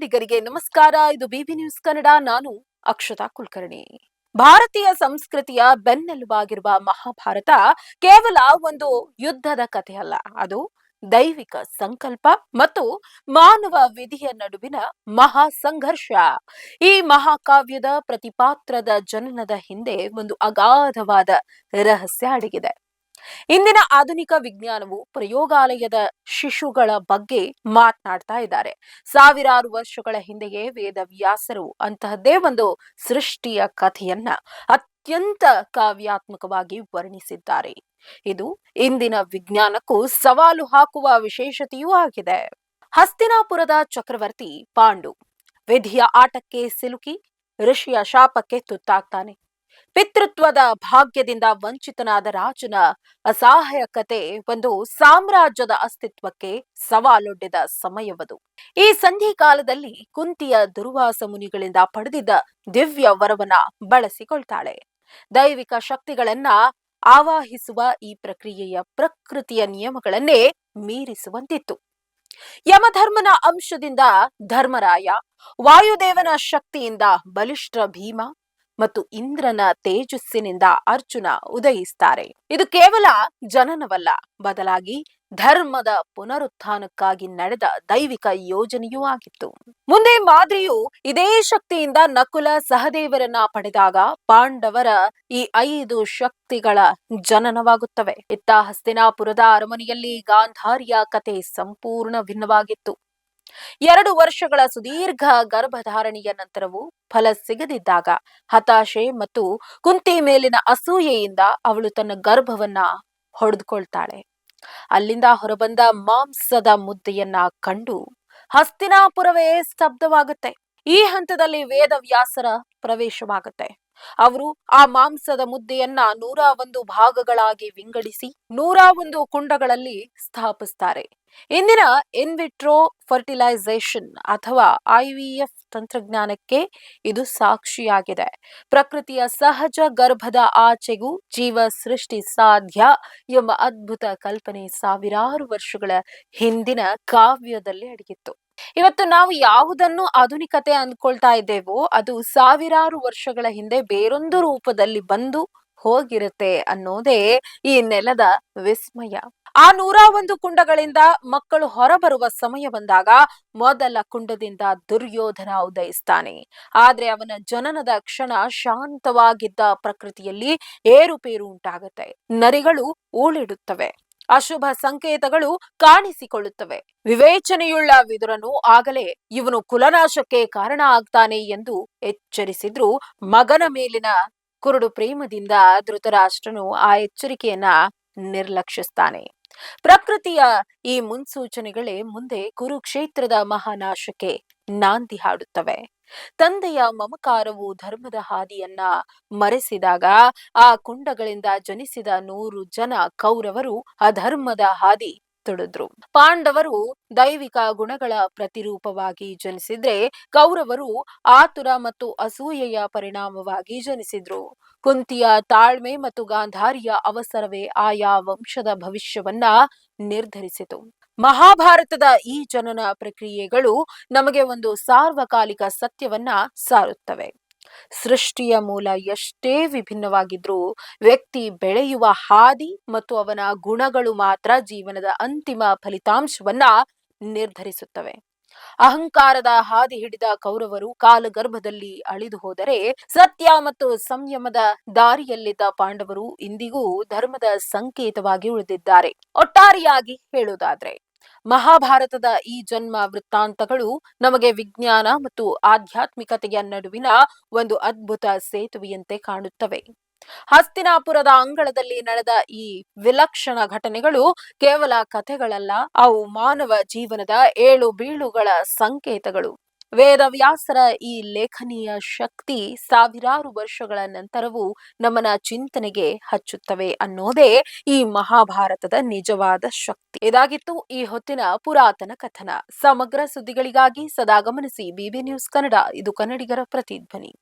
ಕನ್ನಡಿಗರಿಗೆ ನಮಸ್ಕಾರ. ಇದು ಬಿಬಿ ನ್ಯೂಸ್ ಕನ್ನಡ. ನಾನು ಅಕ್ಷತಾ ಕುಲಕರ್ಣಿ. ಭಾರತೀಯ ಸಂಸ್ಕೃತಿಯ ಬೆನ್ನೆಲುಬಾಗಿರುವ ಮಹಾಭಾರತ ಕೇವಲ ಒಂದು ಯುದ್ಧದ ಕಥೆಯಲ್ಲ. ಅದು ದೈವಿಕ ಸಂಕಲ್ಪ ಮತ್ತು ಮಾನವ ವಿಧಿಯ ನಡುವಿನ ಮಹಾ ಸಂಘರ್ಷ. ಈ ಮಹಾಕಾವ್ಯದ ಪ್ರತಿಪಾತ್ರದ ಜನನದ ಹಿಂದೆ ಒಂದು ಅಗಾಧವಾದ ರಹಸ್ಯ ಅಡಗಿದೆ. ಇಂದಿನ ಆಧುನಿಕ ವಿಜ್ಞಾನವು ಪ್ರಯೋಗಾಲಯದ ಶಿಶುಗಳ ಬಗ್ಗೆ ಮಾತನಾಡ್ತಾ ಇದ್ದಾರೆ. ಸಾವಿರಾರು ವರ್ಷಗಳ ಹಿಂದೆಯೇ ವೇದವ್ಯಾಸರು ಅಂತಹದ್ದೇ ಒಂದು ಸೃಷ್ಟಿಯ ಕಥೆಯನ್ನ ಅತ್ಯಂತ ಕಾವ್ಯಾತ್ಮಕವಾಗಿ ವರ್ಣಿಸಿದ್ದಾರೆ. ಇದು ಇಂದಿನ ವಿಜ್ಞಾನಕ್ಕೂ ಸವಾಲು ಹಾಕುವ ವಿಶೇಷತೆಯೂ ಆಗಿದೆ. ಹಸ್ತಿನಾಪುರದ ಚಕ್ರವರ್ತಿ ಪಾಂಡು ವಿಧಿಯ ಆಟಕ್ಕೆ ಸಿಲುಕಿ ಋಷಿಯ ಶಾಪಕ್ಕೆ ತುತ್ತಾಗ್ತಾನೆ. ಪಿತೃತ್ವದ ಭಾಗ್ಯದಿಂದ ವಂಚಿತನಾದ ರಾಜನ ಅಸಹಾಯಕತೆ ಒಂದು ಸಾಮ್ರಾಜ್ಯದ ಅಸ್ತಿತ್ವಕ್ಕೆ ಸವಾಲೊಡ್ಡಿದ ಸಮಯವದು. ಈ ಸಂಧಿ ಕಾಲದಲ್ಲಿ ಕುಂತಿಯ ದುರ್ವಾಸ ಮುನಿಗಳಿಂದ ಪಡೆದಿದ್ದ ದಿವ್ಯ ವರವನ್ನ ಬಳಸಿಕೊಳ್ತಾಳೆ. ದೈವಿಕ ಶಕ್ತಿಗಳನ್ನ ಆವಾಹಿಸುವ ಈ ಪ್ರಕ್ರಿಯೆಯ ಪ್ರಕೃತಿಯ ನಿಯಮಗಳನ್ನೇ ಮೀರಿಸುವಂತಿತ್ತು. ಯಮಧರ್ಮನ ಅಂಶದಿಂದ ಧರ್ಮರಾಯ, ವಾಯುದೇವನ ಶಕ್ತಿಯಿಂದ ಬಲಿಷ್ಠ ಭೀಮ ಮತ್ತು ಇಂದ್ರನ ತೇಜಸ್ಸಿನಿಂದ ಅರ್ಜುನ ಉದಯಿಸ್ತಾರೆ. ಇದು ಕೇವಲ ಜನನವಲ್ಲ, ಬದಲಾಗಿ ಧರ್ಮದ ಪುನರುತ್ಥಾನಕ್ಕಾಗಿ ನಡೆದ ದೈವಿಕ ಯೋಜನೆಯೂ ಆಗಿತ್ತು. ಮುಂದೆ ಮಾದ್ರಿಯು ಇದೇ ಶಕ್ತಿಯಿಂದ ನಕುಲ ಸಹದೇವರನ್ನ ಪಡೆದಾಗ ಪಾಂಡವರ ಈ 5 ಶಕ್ತಿಗಳ ಜನನವಾಗುತ್ತವೆ. ಇತ್ತ ಹಸ್ತಿನಾಪುರದ ಅರಮನೆಯಲ್ಲಿ ಗಾಂಧಾರಿಯ ಕತೆ ಸಂಪೂರ್ಣ ಭಿನ್ನವಾಗಿತ್ತು. 2 ವರ್ಷಗಳ ಸುದೀರ್ಘ ಗರ್ಭಧಾರಣೆಯ ನಂತರವೂ ಫಲ ಸಿಗದಿದ್ದಾಗ ಹತಾಶೆ ಮತ್ತು ಕುಂತಿ ಮೇಲಿನ ಅಸೂಯೆಯಿಂದ ಅವಳು ತನ್ನ ಗರ್ಭವನ್ನ ಹೊಡೆದುಕೊಳ್ತಾಳೆ. ಅಲ್ಲಿಂದ ಹೊರಬಂದ ಮಾಂಸದ ಮುದ್ದೆಯನ್ನ ಕಂಡು ಹಸ್ತಿನಾಪುರವೇ ಸ್ತಬ್ಧವಾಗುತ್ತೆ. ಈ ಹಂತದಲ್ಲಿ ವೇದವ್ಯಾಸರ ಪ್ರವೇಶವಾಗುತ್ತೆ. ಅವರು ಆ ಮಾಂಸದ ಮುದ್ದೆಯನ್ನ 101 ಭಾಗಗಳಾಗಿ ವಿಂಗಡಿಸಿ 101 ಕುಂಡಗಳಲ್ಲಿ ಸ್ಥಾಪಿಸ್ತಾರೆ. ಇಂದಿನ ಇನ್ವಿಟ್ರೋ ಫರ್ಟಿಲೈಸೇಷನ್ ಅಥವಾ IVF ತಂತ್ರಜ್ಞಾನಕ್ಕೆ ಇದು ಸಾಕ್ಷಿಯಾಗಿದೆ. ಪ್ರಕೃತಿಯ ಸಹಜ ಗರ್ಭದ ಆಚೆಗೂ ಜೀವ ಸೃಷ್ಟಿ ಸಾಧ್ಯ ಎಂಬ ಅದ್ಭುತ ಕಲ್ಪನೆ ಸಾವಿರಾರು ವರ್ಷಗಳ ಹಿಂದಿನ ಕಾವ್ಯದಲ್ಲಿ ಅಡಗಿತ್ತು. ಇವತ್ತು ನಾವು ಯಾವುದನ್ನು ಆಧುನಿಕತೆ ಅಂದ್ಕೊಳ್ತಾ ಇದ್ದೇವೋ ಅದು ಸಾವಿರಾರು ವರ್ಷಗಳ ಹಿಂದೆ ಬೇರೊಂದು ರೂಪದಲ್ಲಿ ಬಂದು ಹೋಗಿರುತ್ತೆ ಅನ್ನೋದೇ ಈ ನೆಲದ ವಿಸ್ಮಯ. ಆ 101 ಕುಂಡಗಳಿಂದ ಮಕ್ಕಳು ಹೊರಬರುವ ಸಮಯ ಬಂದಾಗ ಮೊದಲ ಕುಂಡದಿಂದ ದುರ್ಯೋಧನ ಉದಯಿಸ್ತಾನೆ. ಆದ್ರೆ ಅವನ ಜನನದ ಕ್ಷಣ ಶಾಂತವಾಗಿದ್ದ ಪ್ರಕೃತಿಯಲ್ಲಿ ಏರುಪೇರು ಉಂಟಾಗುತ್ತೆ. ನರಿಗಳು ಊಳಿಡುತ್ತವೆ, ಅಶುಭ ಸಂಕೇತಗಳು ಕಾಣಿಸಿಕೊಳ್ಳುತ್ತವೆ. ವಿವೇಚನೆಯುಳ್ಳ ವಿದುರನು ಆಗಲೇ ಇವನು ಕುಲನಾಶಕ್ಕೆ ಕಾರಣ ಆಗ್ತಾನೆ ಎಂದು ಎಚ್ಚರಿಸಿದ್ರು. ಮಗನ ಮೇಲಿನ ಕುರುಡು ಪ್ರೇಮದಿಂದ ಧೃತರಾಷ್ಟ್ರನು ಆ ಎಚ್ಚರಿಕೆಯನ್ನ ನಿರ್ಲಕ್ಷಿಸ್ತಾನೆ. ಪ್ರಕೃತಿಯ ಈ ಮುನ್ಸೂಚನೆಗಳೇ ಮುಂದೆ ಕುರುಕ್ಷೇತ್ರದ ಮಹಾನಾಶಕ್ಕೆ ನಾಂದಿ ಹಾಡುತ್ತವೆ. ತಂದೆಯ ಮಮಕಾರವು ಧರ್ಮದ ಹಾದಿಯನ್ನ ಮರೆಸಿದಾಗ ಆ ಕುಂಡಗಳಿಂದ ಜನಿಸಿದ 100 ಜನ ಕೌರವರು ಅಧರ್ಮದ ಹಾದಿ ತುಳಿದ್ರು. ಪಾಂಡವರು ದೈವಿಕ ಗುಣಗಳ ಪ್ರತಿರೂಪವಾಗಿ ಜನಿಸಿದ್ರೆ ಕೌರವರು ಆತುರ ಮತ್ತು ಅಸೂಯೆಯ ಪರಿಣಾಮವಾಗಿ ಜನಿಸಿದ್ರು. ಕುಂತಿಯ ತಾಳ್ಮೆ ಮತ್ತು ಗಾಂಧಾರಿಯ ಅವಸರವೇ ಆಯಾ ವಂಶದ ಭವಿಷ್ಯವನ್ನ ನಿರ್ಧರಿಸಿತು. ಮಹಾಭಾರತದ ಈ ಜನನ ಪ್ರಕ್ರಿಯೆಗಳು ನಮಗೆ ಒಂದು ಸಾರ್ವಕಾಲಿಕ ಸತ್ಯವನ್ನ ಸಾರುತ್ತವೆ. ಸೃಷ್ಟಿಯ ಮೂಲ ಎಷ್ಟೇ ವಿಭಿನ್ನವಾಗಿದ್ರೂ ವ್ಯಕ್ತಿ ಬೆಳೆಯುವ ಹಾದಿ ಮತ್ತು ಅವನ ಗುಣಗಳು ಮಾತ್ರ ಜೀವನದ ಅಂತಿಮ ಫಲಿತಾಂಶವನ್ನ ನಿರ್ಧರಿಸುತ್ತವೆ. ಅಹಂಕಾರದ ಹಾದಿ ಹಿಡಿದ ಕೌರವರು ಕಾಲಗರ್ಭದಲ್ಲಿ ಅಳಿದು ಹೋದರೆ ಸತ್ಯ ಮತ್ತು ಸಂಯಮದ ದಾರಿಯಲ್ಲಿದ್ದ ಪಾಂಡವರು ಇಂದಿಗೂ ಧರ್ಮದ ಸಂಕೇತವಾಗಿ ಉಳಿದಿದ್ದಾರೆ. ಒಟ್ಟಾರೆಯಾಗಿ ಹೇಳುವುದಾದ್ರೆ ಮಹಾಭಾರತದ ಈ ಜನ್ಮ ವೃತ್ತಾಂತಗಳು ನಮಗೆ ವಿಜ್ಞಾನ ಮತ್ತು ಆಧ್ಯಾತ್ಮಿಕತೆಯ ನಡುವಿನ ಒಂದು ಅದ್ಭುತ ಸೇತುವೆಯಂತೆ ಕಾಣುತ್ತವೆ. ಹಸ್ತಿನಾಪುರದ ಅಂಗಳದಲ್ಲಿ ನಡೆದ ಈ ವಿಲಕ್ಷಣ ಘಟನೆಗಳು ಕೇವಲ ಕಥೆಗಳಲ್ಲ, ಅವು ಮಾನವ ಜೀವನದ ಏಳು ಬೀಳುಗಳ ಸಂಕೇತಗಳು. ವೇದವ್ಯಾಸರ ಈ ಲೇಖನೀಯ ಶಕ್ತಿ ಸಾವಿರಾರು ವರ್ಷಗಳ ನಂತರವೂ ನಮ್ಮನ ಚಿಂತನೆಗೆ ಹಚ್ಚುತ್ತವೆ ಅನ್ನೋದೇ ಈ ಮಹಾಭಾರತದ ನಿಜವಾದ ಶಕ್ತಿ. ಇದಾಗಿತ್ತು ಈ ಹೊತ್ತಿನ ಪುರಾತನ ಕಥನ. ಸಮಗ್ರ ಸುದ್ದಿಗಳಿಗಾಗಿ ಸದಾ ಗಮನಿಸಿ ಬಿಬಿ ನ್ಯೂಸ್ ಕನ್ನಡ. ಇದು ಕನ್ನಡಿಗರ ಪ್ರತಿಧ್ವನಿ.